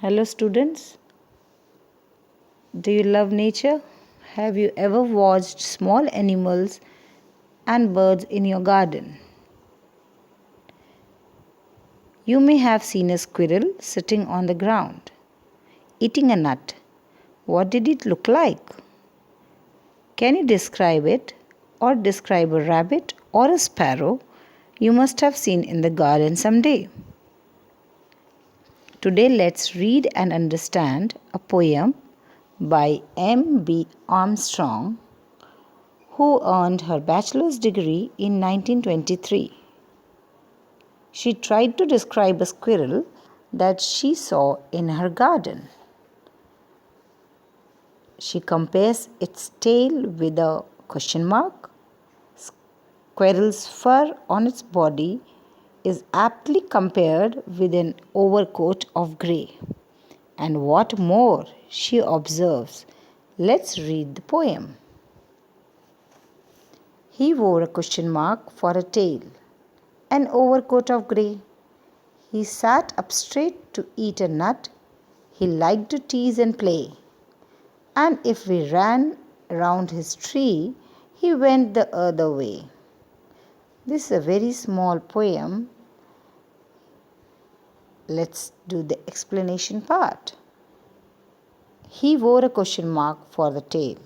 Hello students, do you love nature? Have you ever watched small animals and birds in your garden? You may have seen a squirrel sitting on the ground, eating a nut. What did it look like? Can you describe it or describe a rabbit or a sparrow you must have seen in the garden someday? Today let's read and understand a poem by M.B. Armstrong, who earned her bachelor's degree in 1923. She tried to describe a squirrel that she saw in her garden. She compares its tail with a question mark. Squirrel's fur on its body is aptly compared with an overcoat of grey. And what more, she observes. Let's read the poem. He wore a question mark for a tail, an overcoat of grey. He sat up straight to eat a nut. He liked to tease and play. And if we ran round his tree, he went the other way. This is a very small poem. Let's do the explanation part. He wore a question mark for the tail.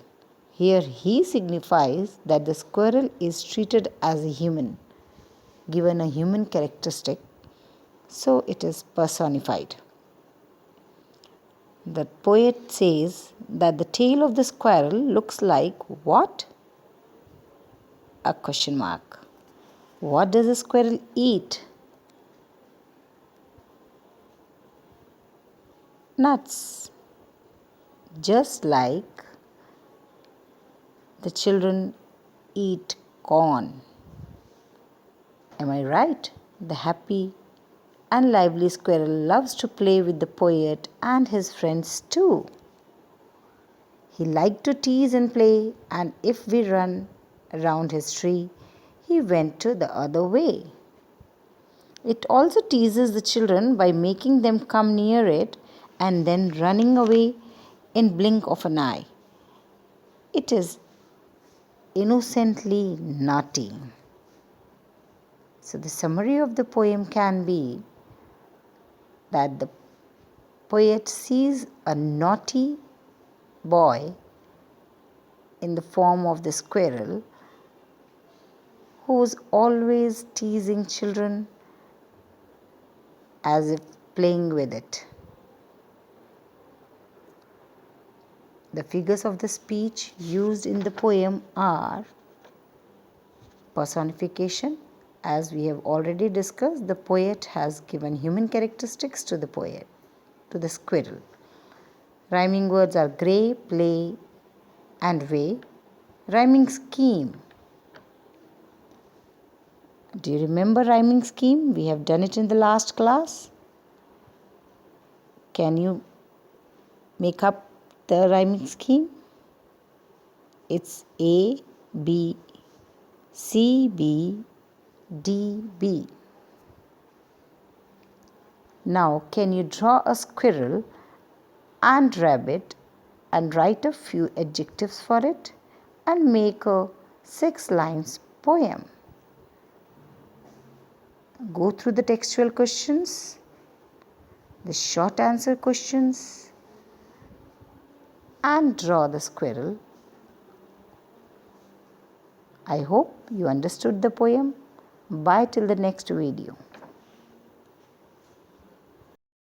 Here he signifies that the squirrel is treated as a human, given a human characteristic, so it is personified. The poet says that the tail of the squirrel looks like what? A question mark. What does a squirrel eat? Nuts. Just like the children eat corn. Am I right? The happy and lively squirrel loves to play with the poet and his friends too. He liked to tease and play, and if we run around his tree, he went to the other way. It also teases the children by making them come near it and then running away in blink of an eye. It is innocently naughty. So the summary of the poem can be that the poet sees a naughty boy in the form of the squirrel who is always teasing children as if playing with it. The figures of the speech used in the poem are personification. As we have already discussed, the poet has given human characteristics to the squirrel. Rhyming words are grey, play, and way. Rhyming scheme. Do you remember rhyming scheme? We have done it in the last class. Can you make up the rhyming scheme? It's A, B, C, B, D, B. Now, can you draw a squirrel and rabbit and write a few adjectives for it and make a 6 lines poem? Go through the textual questions, the short answer questions, and draw the squirrel. I hope you understood the poem. Bye till the next video.